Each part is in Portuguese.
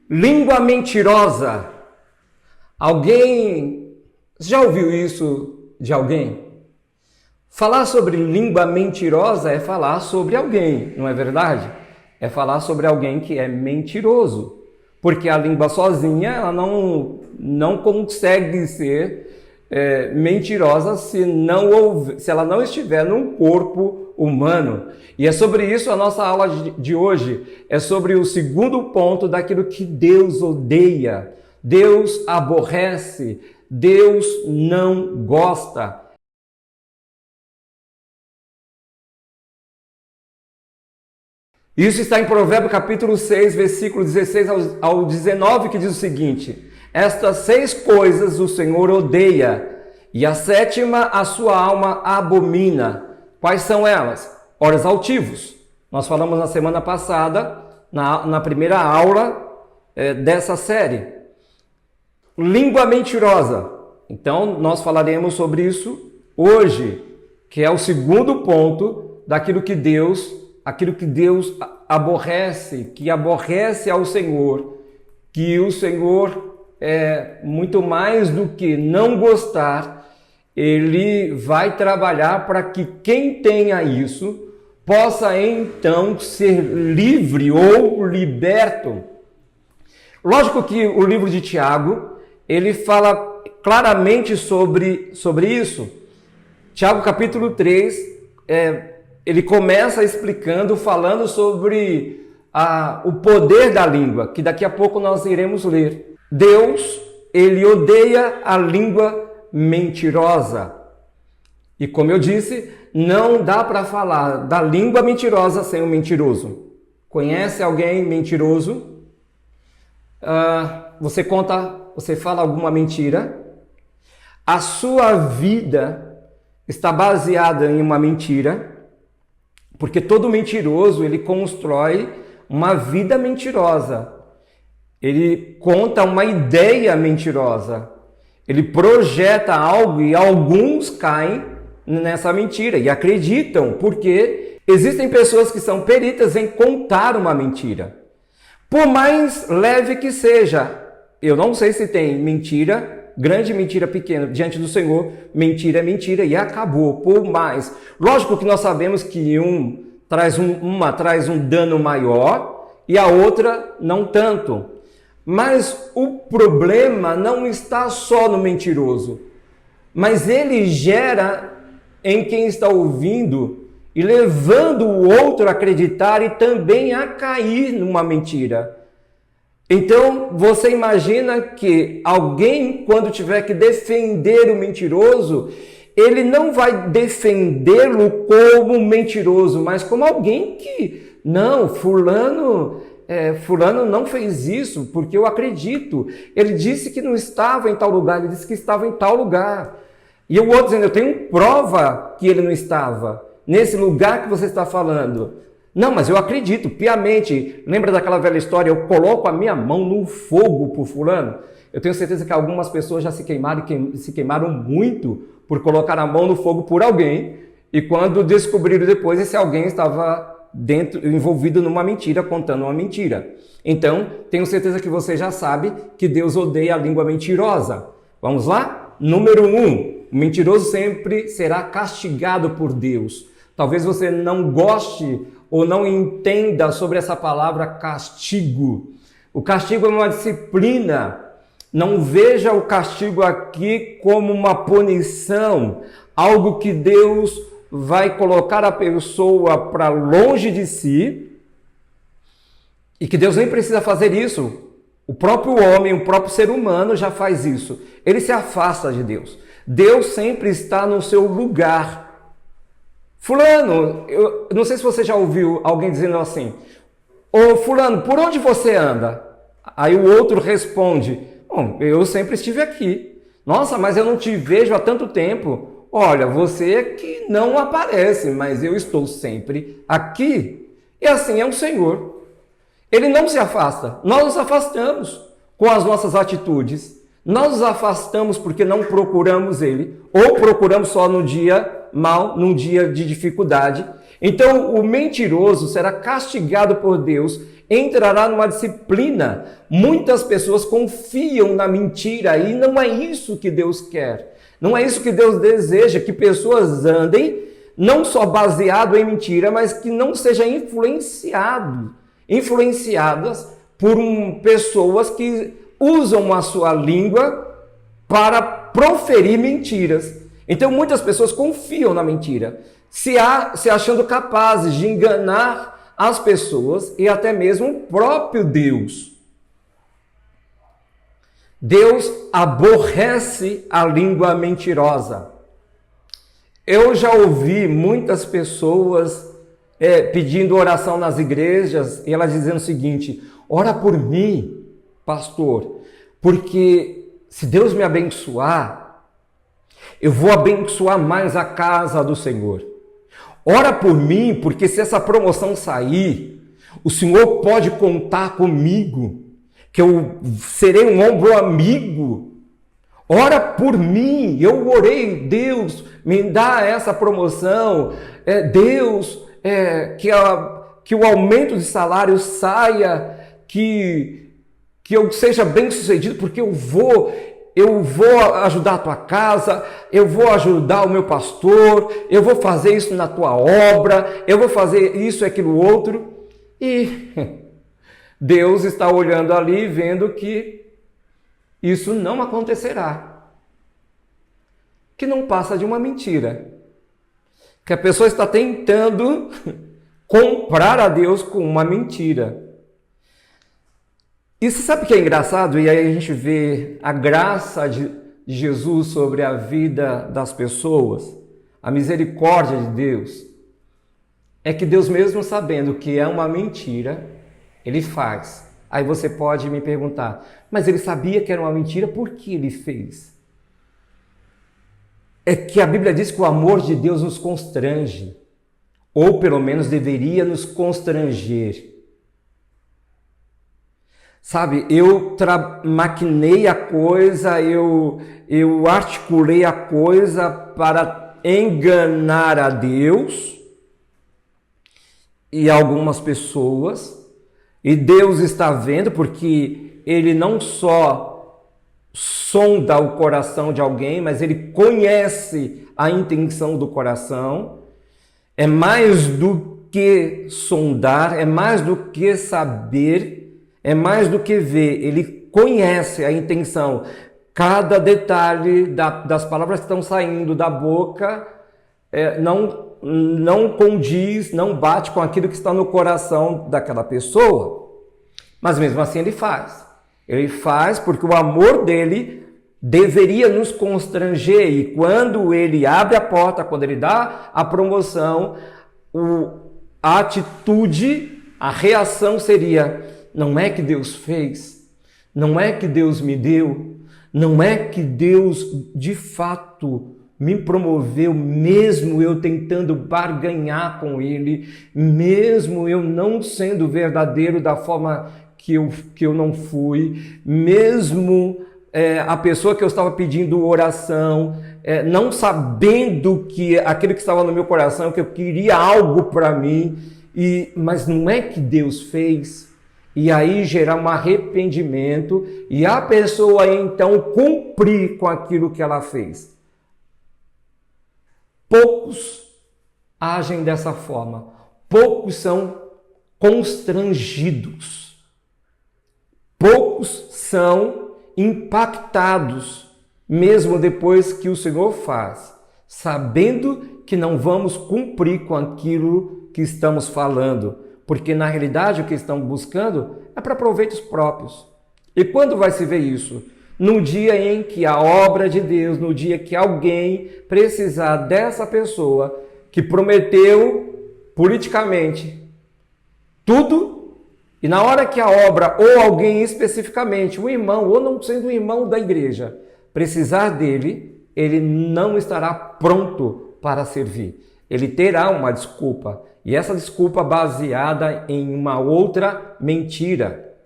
Língua mentirosa. Alguém já ouviu isso de alguém? Falar sobre língua mentirosa é falar sobre alguém, não é verdade? É falar sobre alguém que é mentiroso. Porque a língua sozinha ela não consegue ser mentirosa se ela não estiver num corpo humano. E é sobre isso a nossa aula de hoje. É sobre o segundo ponto daquilo que Deus odeia, Deus aborrece, Deus não gosta. Isso está em Provérbios capítulo 6, versículo 16 ao 19, que diz o seguinte: estas 6 coisas o Senhor odeia, e a 7ª a sua alma abomina. Quais são elas? Olhos altivos. Nós falamos na semana passada, na primeira aula dessa série. Língua mentirosa. Então, nós falaremos sobre isso hoje, que é o segundo ponto daquilo que Deus aborrece, que aborrece ao Senhor, que o Senhor muito mais do que não gostar, Ele vai trabalhar para que quem tenha isso possa então ser livre ou liberto. Lógico que o livro de Tiago, ele fala claramente sobre isso. Tiago capítulo 3, ele começa falando sobre o poder da língua, que daqui a pouco nós iremos ler. Deus, ele odeia a língua mentirosa. E como eu disse, não dá para falar da língua mentirosa sem o mentiroso. Conhece alguém mentiroso? Você fala alguma mentira? A sua vida está baseada em uma mentira, porque todo mentiroso, ele constrói uma vida mentirosa. Ele conta uma ideia mentirosa. Ele projeta algo e alguns caem nessa mentira e acreditam, porque existem pessoas que são peritas em contar uma mentira. Por mais leve que seja, eu não sei se tem mentira, grande mentira, pequena, diante do Senhor, mentira é mentira e acabou. Por mais. Lógico que nós sabemos que uma traz um dano maior e a outra não tanto. Mas o problema não está só no mentiroso, mas ele gera em quem está ouvindo e levando o outro a acreditar e também a cair numa mentira. Então, você imagina que alguém, quando tiver que defender o mentiroso, ele não vai defendê-lo como mentiroso, mas como alguém que, não, fulano não fez isso, porque eu acredito. Ele disse que não estava em tal lugar, ele disse que estava em tal lugar. E o outro dizendo, eu tenho prova que ele não estava nesse lugar que você está falando. Não, mas eu acredito piamente. Lembra daquela velha história, eu coloco a minha mão no fogo por fulano? Eu tenho certeza que algumas pessoas já se queimaram muito por colocar a mão no fogo por alguém, e quando descobriram depois, esse alguém estava envolvido numa mentira, contando uma mentira. Então, tenho certeza que você já sabe que Deus odeia a língua mentirosa. Vamos lá? Número 1, o mentiroso sempre será castigado por Deus. Talvez você não goste ou não entenda sobre essa palavra castigo. O castigo é uma disciplina. Não veja o castigo aqui como uma punição, algo que Deus vai colocar a pessoa para longe de si, e que Deus nem precisa fazer isso. O próprio homem, o próprio ser humano já faz isso. Ele se afasta de Deus. Deus sempre está no seu lugar. Fulano, eu não sei se você já ouviu alguém dizendo assim, ô fulano, por onde você anda? Aí o outro responde, bom, eu sempre estive aqui. Nossa, mas eu não te vejo há tanto tempo. Olha, você é que não aparece, mas eu estou sempre aqui. E assim é o Senhor. Ele não se afasta. Nós nos afastamos com as nossas atitudes. Nós nos afastamos porque não procuramos Ele. Ou procuramos só no dia mau, num dia de dificuldade. Então, o mentiroso será castigado por Deus, entrará numa disciplina. Muitas pessoas confiam na mentira e não é isso que Deus quer. Não é isso que Deus deseja, que pessoas andem não só baseado em mentira, mas que não sejam influenciadas por pessoas que usam a sua língua para proferir mentiras. Então, muitas pessoas confiam na mentira, se achando capazes de enganar as pessoas e até mesmo o próprio Deus. Deus aborrece a língua mentirosa. Eu já ouvi muitas pessoas pedindo oração nas igrejas e elas dizendo o seguinte: ora por mim, pastor, porque se Deus me abençoar, eu vou abençoar mais a casa do Senhor. Ora por mim, porque se essa promoção sair, o Senhor pode contar comigo, que eu serei um ombro amigo. Ora por mim, eu orei, Deus, me dá essa promoção, Deus, que o aumento de salário saia, que eu seja bem sucedido, porque eu vou ajudar a tua casa, eu vou ajudar o meu pastor, eu vou fazer isso na tua obra, eu vou fazer isso e aquilo outro. E Deus está olhando ali, vendo que isso não acontecerá. Que não passa de uma mentira. Que a pessoa está tentando comprar a Deus com uma mentira. E você sabe o que é engraçado? E aí a gente vê a graça de Jesus sobre a vida das pessoas, a misericórdia de Deus. É que Deus, mesmo sabendo que é uma mentira, Ele faz. Aí você pode me perguntar, mas Ele sabia que era uma mentira, por que Ele fez? É que a Bíblia diz que o amor de Deus nos constrange, ou pelo menos deveria nos constranger. Sabe, eu maquinei a coisa, eu articulei a coisa para enganar a Deus e algumas pessoas, e Deus está vendo, porque Ele não só sonda o coração de alguém, mas Ele conhece a intenção do coração. É mais do que sondar, é mais do que saber, é mais do que ver. Ele conhece a intenção. Cada detalhe das palavras que estão saindo da boca não condiz, não bate com aquilo que está no coração daquela pessoa. Mas mesmo assim Ele faz. Ele faz porque o amor dele deveria nos constranger. E quando Ele abre a porta, quando Ele dá a promoção, a atitude, a reação seria: não é que Deus fez, não é que Deus me deu, não é que Deus de fato me promoveu, mesmo eu tentando barganhar com Ele, mesmo eu não sendo verdadeiro da forma que eu não fui, mesmo a pessoa que eu estava pedindo oração, não sabendo que aquilo que estava no meu coração, que eu queria algo para mim, mas não é que Deus fez. E aí gerar um arrependimento e a pessoa então cumprir com aquilo que ela fez. Poucos agem dessa forma. Poucos são constrangidos. Poucos são impactados, mesmo depois que o Senhor faz, sabendo que não vamos cumprir com aquilo que estamos falando, porque na realidade o que estão buscando é para proveitos próprios. E quando vai se ver isso? No dia em que a obra de Deus, no dia que alguém precisar dessa pessoa que prometeu politicamente tudo, e na hora que a obra, ou alguém especificamente, um irmão, ou não sendo um irmão da igreja, precisar dele, ele não estará pronto para servir. Ele terá uma desculpa, e essa desculpa baseada em uma outra mentira.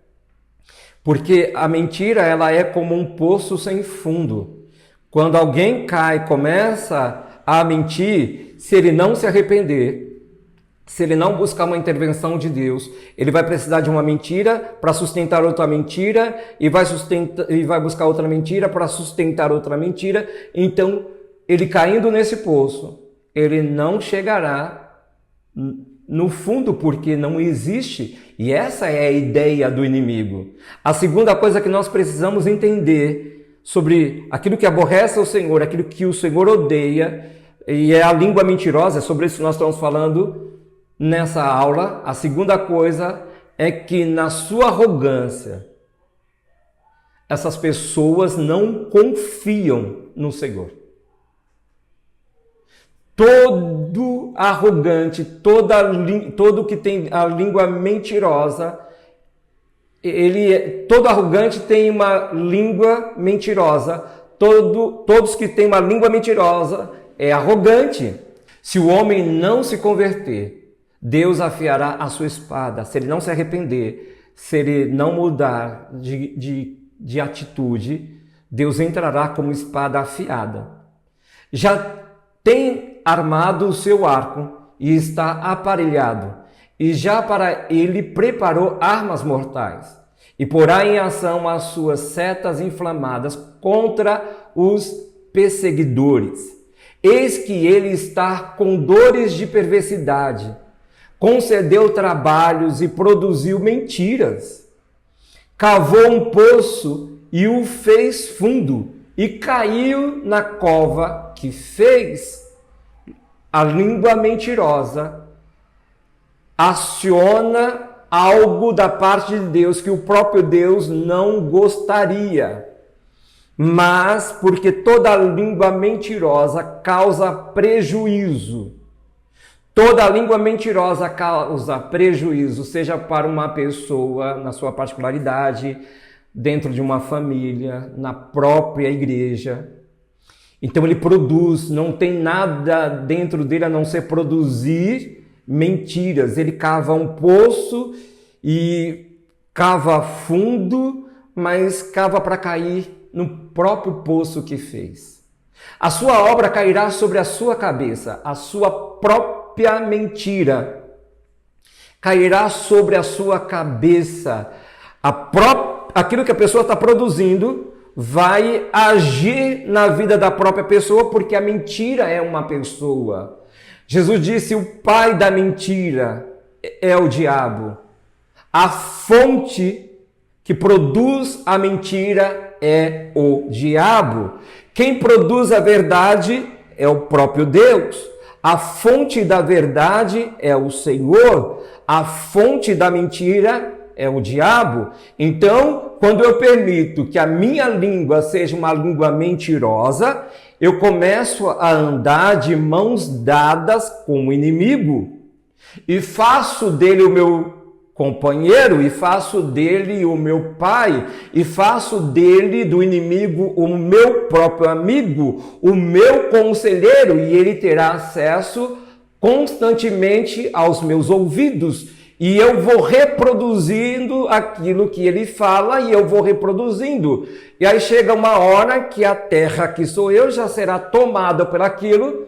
Porque a mentira, ela é como um poço sem fundo. Quando alguém cai e começa a mentir, se ele não se arrepender, se ele não buscar uma intervenção de Deus, ele vai precisar de uma mentira para sustentar outra mentira e vai buscar outra mentira para sustentar outra mentira. Então, ele caindo nesse poço, ele não chegará no fundo, porque não existe. E essa é a ideia do inimigo. A segunda coisa que nós precisamos entender sobre aquilo que aborrece o Senhor, aquilo que o Senhor odeia, e é a língua mentirosa, é sobre isso que nós estamos falando nessa aula. A segunda coisa é que na sua arrogância, essas pessoas não confiam no Senhor. Todo arrogante, todo que tem a língua mentirosa, todo arrogante tem uma língua mentirosa. Todos que têm uma língua mentirosa é arrogante. Se o homem não se converter, Deus afiará a sua espada. Se ele não se arrepender, se ele não mudar de atitude, Deus entrará como espada afiada. Já tem armado o seu arco e está aparelhado, e já para ele preparou armas mortais, e porá em ação as suas setas inflamadas contra os perseguidores. Eis que ele está com dores de perversidade, concedeu trabalhos e produziu mentiras. Cavou um poço e o fez fundo, e caiu na cova que fez. A língua mentirosa aciona algo da parte de Deus que o próprio Deus não gostaria. Mas porque toda língua mentirosa causa prejuízo. Toda língua mentirosa causa prejuízo, seja para uma pessoa, na sua particularidade, dentro de uma família, na própria igreja. Então ele produz, não tem nada dentro dele a não ser produzir mentiras. Ele cava um poço e cava fundo, mas cava para cair no próprio poço que fez. A sua obra cairá sobre a sua cabeça, a sua própria mentira cairá sobre a sua cabeça. Aquilo que a pessoa está produzindo vai agir na vida da própria pessoa, porque a mentira é uma pessoa. Jesus disse: o pai da mentira é o diabo. A fonte que produz a mentira é o diabo. Quem produz a verdade é o próprio Deus. A fonte da verdade é o Senhor. A fonte da mentira é o diabo. Então, quando eu permito que a minha língua seja uma língua mentirosa, eu começo a andar de mãos dadas com o inimigo e faço dele o meu companheiro, e faço dele o meu pai, e faço dele, do inimigo, o meu próprio amigo, o meu conselheiro, e ele terá acesso constantemente aos meus ouvidos. E eu vou reproduzindo aquilo que ele fala, e eu vou reproduzindo. E aí chega uma hora que a terra, que sou eu, já será tomada por aquilo.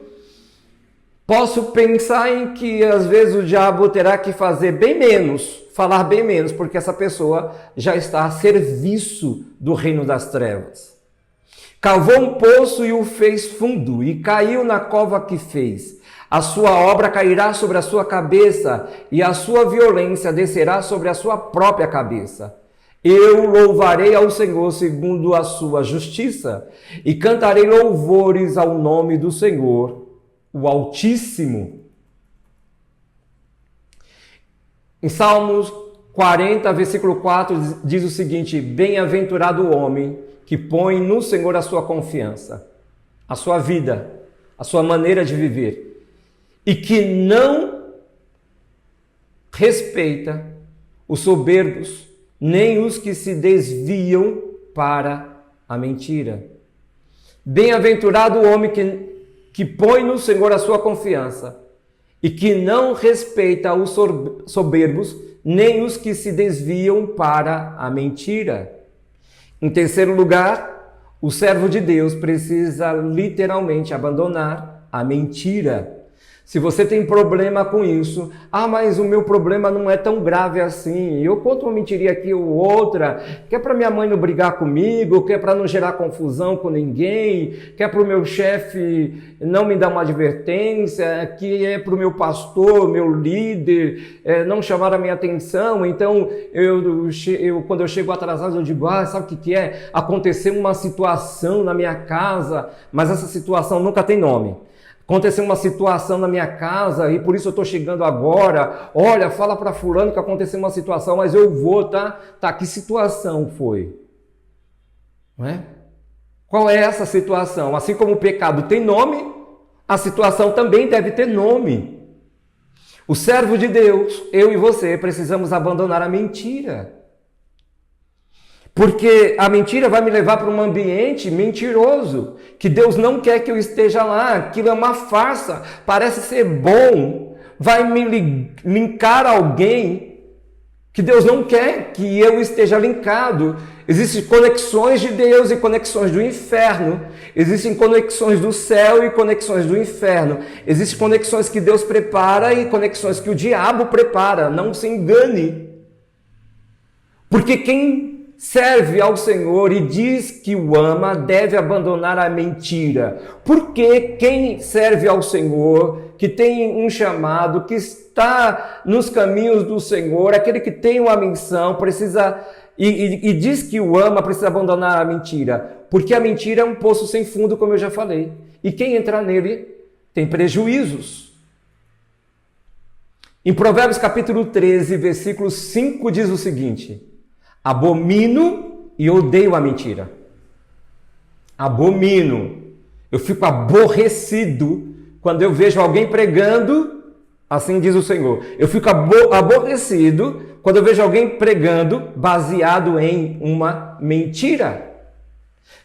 Posso pensar em que às vezes o diabo terá que fazer bem menos, falar bem menos, porque essa pessoa já está a serviço do reino das trevas. Cavou um poço e o fez fundo, e caiu na cova que fez. A sua obra cairá sobre a sua cabeça, e a sua violência descerá sobre a sua própria cabeça. Eu louvarei ao Senhor segundo a sua justiça, e cantarei louvores ao nome do Senhor, o Altíssimo. Em Salmos 40, versículo 4, diz o seguinte: bem-aventurado o homem que põe no Senhor a sua confiança, a sua vida, a sua maneira de viver, e que não respeita os soberbos, nem os que se desviam para a mentira. Bem-aventurado o homem que põe no Senhor a sua confiança, e que não respeita os soberbos, nem os que se desviam para a mentira. Em terceiro lugar, o servo de Deus precisa literalmente abandonar a mentira. Se você tem problema com isso, mas o meu problema não é tão grave assim. Eu conto uma mentirinha aqui ou outra, que é para minha mãe não brigar comigo, que é para não gerar confusão com ninguém, que é para o meu chefe não me dar uma advertência, que é para o meu pastor, meu líder, não chamar a minha atenção. Então, quando eu chego atrasado, eu digo, sabe o que é? Aconteceu uma situação na minha casa, mas essa situação nunca tem nome. Aconteceu uma situação na minha casa e por isso eu estou chegando agora. Olha, fala para fulano que aconteceu uma situação, mas eu vou, tá? Tá, que situação foi? Não é? Qual é essa situação? Assim como o pecado tem nome, a situação também deve ter nome. O servo de Deus, eu e você, precisamos abandonar a mentira. Porque a mentira vai me levar para um ambiente mentiroso, que Deus não quer que eu esteja lá, aquilo é uma farsa, parece ser bom, vai me linkar a alguém que Deus não quer que eu esteja linkado. Existem conexões de Deus e conexões do inferno, existem conexões do céu e conexões do inferno, existem conexões que Deus prepara e conexões que o diabo prepara, não se engane. Porque quem serve ao Senhor e diz que o ama, deve abandonar a mentira. Porque quem serve ao Senhor, que tem um chamado, que está nos caminhos do Senhor, aquele que tem uma missão, precisa e diz que o ama, precisa abandonar a mentira. Porque a mentira é um poço sem fundo, como eu já falei. E quem entrar nele tem prejuízos. Em Provérbios capítulo 13, versículo 5 diz o seguinte: abomino e odeio a mentira. Abomino. Eu fico aborrecido quando eu vejo alguém pregando, assim diz o Senhor. Eu fico aborrecido quando eu vejo alguém pregando baseado em uma mentira.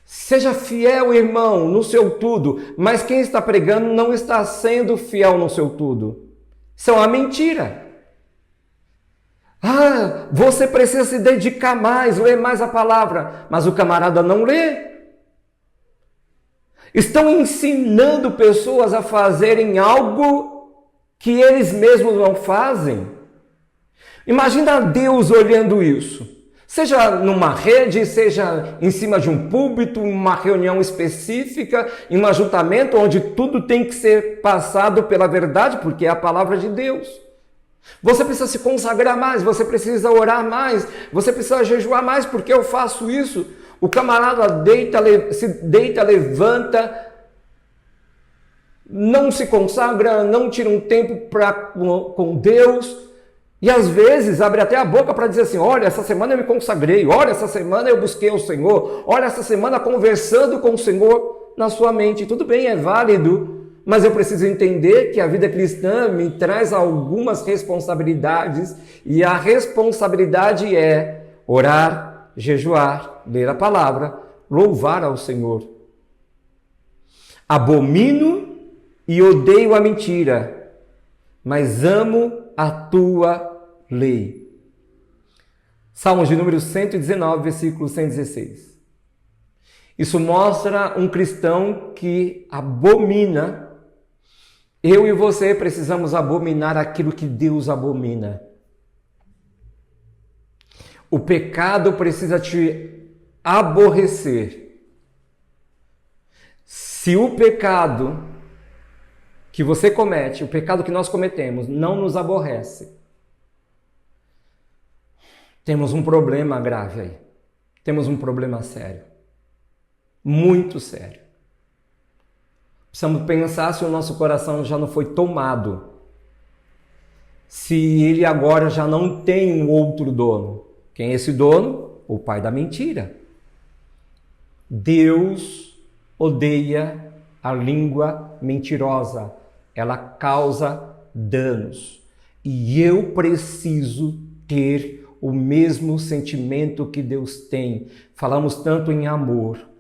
Seja fiel, irmão, no seu tudo, mas quem está pregando não está sendo fiel no seu tudo. Isso é uma mentira. Você precisa se dedicar mais, ler mais a palavra, mas o camarada não lê. Estão ensinando pessoas a fazerem algo que eles mesmos não fazem. Imagina Deus olhando isso. Seja numa rede, seja em cima de um púlpito, em uma reunião específica, em um ajuntamento onde tudo tem que ser passado pela verdade, porque é a palavra de Deus. Você precisa se consagrar mais, você precisa orar mais, você precisa jejuar mais, porque eu faço isso. O camarada se deita, levanta, não se consagra, não tira um tempo com Deus, e às vezes abre até a boca para dizer assim: olha, essa semana eu me consagrei, olha, essa semana eu busquei o Senhor, olha, essa semana conversando com o Senhor na sua mente. Tudo bem, é válido. Mas eu preciso entender que a vida cristã me traz algumas responsabilidades, e a responsabilidade é orar, jejuar, ler a palavra, louvar ao Senhor. Abomino e odeio a mentira, mas amo a tua lei. Salmos de número 119, versículo 116. Isso mostra um cristão que abomina. Eu e você precisamos abominar aquilo que Deus abomina. O pecado precisa te aborrecer. Se o pecado que você comete, o pecado que nós cometemos, não nos aborrece, temos um problema grave aí. Temos um problema sério. Muito sério. Precisamos pensar se o nosso coração já não foi tomado. Se ele agora já não tem um outro dono. Quem é esse dono? O pai da mentira. Deus odeia a língua mentirosa. Ela causa danos. E eu preciso ter o mesmo sentimento que Deus tem. Falamos tanto em amor.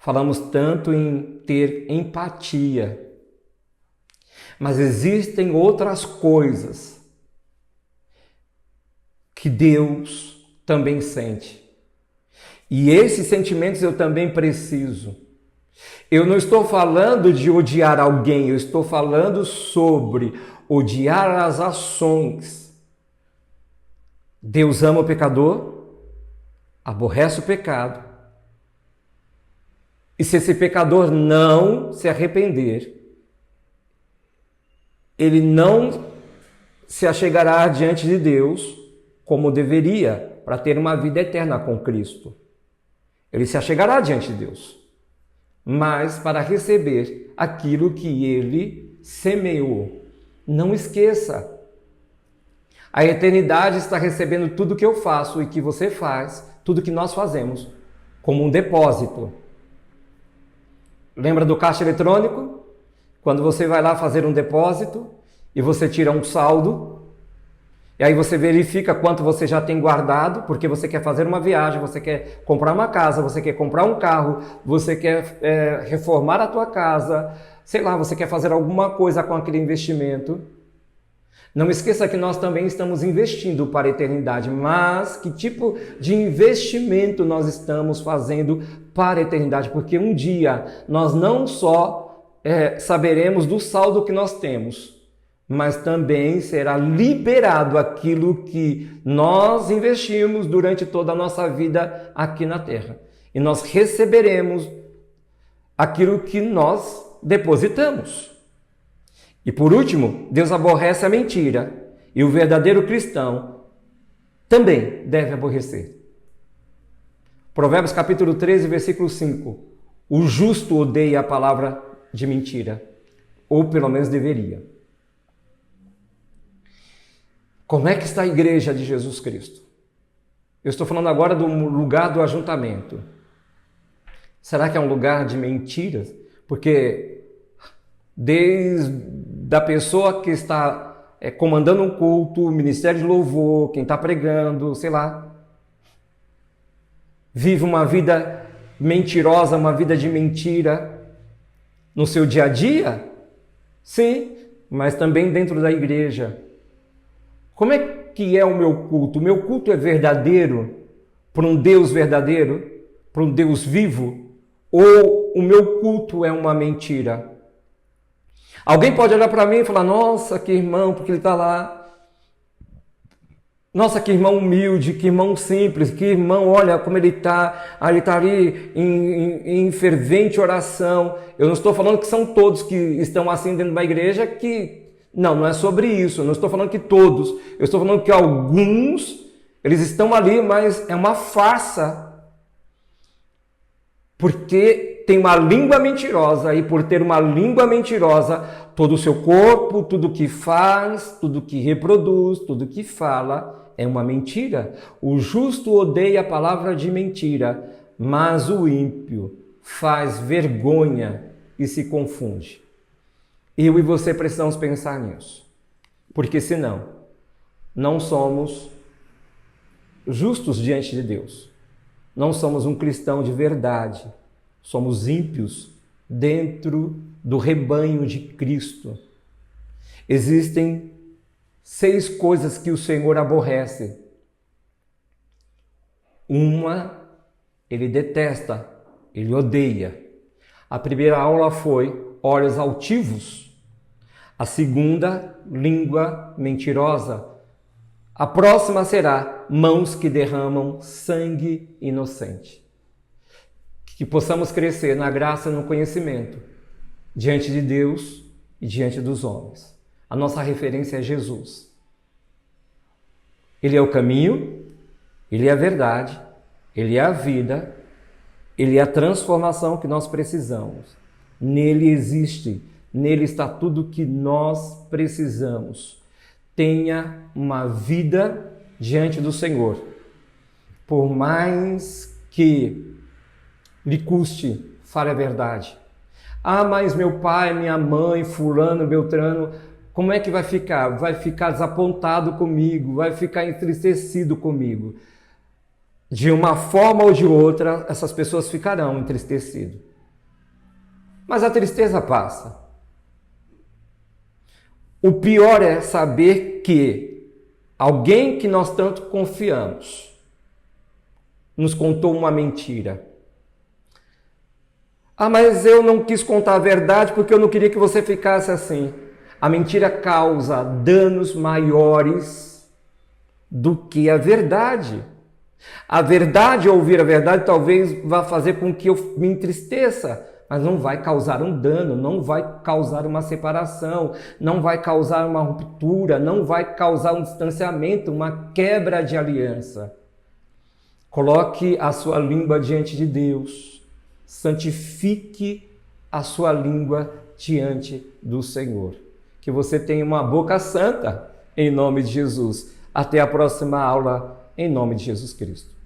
Falamos tanto em ter empatia, mas existem outras coisas que Deus também sente. E esses sentimentos eu também preciso. Eu não estou falando de odiar alguém, eu estou falando sobre odiar as ações. Deus ama o pecador, aborrece o pecado. E se esse pecador não se arrepender, ele não se achegará diante de Deus como deveria para ter uma vida eterna com Cristo. Ele se achegará diante de Deus, mas para receber aquilo que ele semeou. Não esqueça, a eternidade está recebendo tudo que eu faço e que você faz, tudo que nós fazemos, como um depósito. Lembra do caixa eletrônico? Quando você vai lá fazer um depósito e você tira um saldo, e aí você verifica quanto você já tem guardado, porque você quer fazer uma viagem, você quer comprar uma casa, você quer comprar um carro, você quer reformar a tua casa, sei lá, você quer fazer alguma coisa com aquele investimento. Não esqueça que nós também estamos investindo para a eternidade, mas que tipo de investimento nós estamos fazendo para a eternidade? Porque um dia nós não só saberemos do saldo que nós temos, mas também será liberado aquilo que nós investimos durante toda a nossa vida aqui na terra. E nós receberemos aquilo que nós depositamos. E por último, Deus aborrece a mentira e o verdadeiro cristão também deve aborrecer. Provérbios capítulo 13, versículo 5. O justo odeia a palavra de mentira, ou pelo menos deveria. Como é que está a igreja de Jesus Cristo? Eu estou falando agora do lugar do ajuntamento. Será que é um lugar de mentiras? Porque desde a pessoa que está comandando um culto, o ministério de louvor, quem está pregando, sei lá, vive uma vida mentirosa, uma vida de mentira no seu dia a dia? Sim, mas também dentro da igreja. Como é que é o meu culto? O meu culto é verdadeiro para um Deus verdadeiro, para um Deus vivo? Ou o meu culto é uma mentira? Alguém pode olhar para mim e falar, nossa, que irmão, porque ele está lá. Nossa, que irmão humilde, que irmão simples, que irmão, olha como ele está ali em fervente oração. Eu não estou falando que são todos que estão assim dentro da igreja que... Não é sobre isso, eu não estou falando que todos, eu estou falando que alguns, eles estão ali, mas é uma farsa, porque tem uma língua mentirosa, e por ter uma língua mentirosa, todo o seu corpo, tudo que faz, tudo que reproduz, tudo que fala, é uma mentira. O justo odeia a palavra de mentira, mas o ímpio faz vergonha e se confunde. Eu e você precisamos pensar nisso, porque senão não somos justos diante de Deus. Não somos um cristão de verdade, somos ímpios dentro do rebanho de Cristo. Existem 6 coisas que o Senhor aborrece. Uma, ele detesta, ele odeia. A primeira aula foi olhos altivos. A segunda, língua mentirosa. A próxima será mãos que derramam sangue inocente. Que possamos crescer na graça e no conhecimento diante de Deus e diante dos homens. A nossa referência é Jesus. Ele é o caminho, ele é a verdade, ele é a vida, ele é a transformação que nós precisamos. Nele existe, nele está tudo que nós precisamos. Tenha uma vida diante do Senhor. Por mais que lhe custe, fale a verdade. Ah, mas meu pai, minha mãe, fulano, beltrano, como é que vai ficar? Vai ficar desapontado comigo, vai ficar entristecido comigo. De uma forma ou de outra, essas pessoas ficarão entristecidas. Mas a tristeza passa. O pior é saber que alguém que nós tanto confiamos nos contou uma mentira. Ah, mas eu não quis contar a verdade porque eu não queria que você ficasse assim. A mentira causa danos maiores do que a verdade. A verdade, ouvir a verdade, talvez vá fazer com que eu me entristeça, mas não vai causar um dano, não vai causar uma separação, não vai causar uma ruptura, não vai causar um distanciamento, uma quebra de aliança. Coloque a sua língua diante de Deus, santifique a sua língua diante do Senhor. Que você tenha uma boca santa, em nome de Jesus. Até a próxima aula, em nome de Jesus Cristo.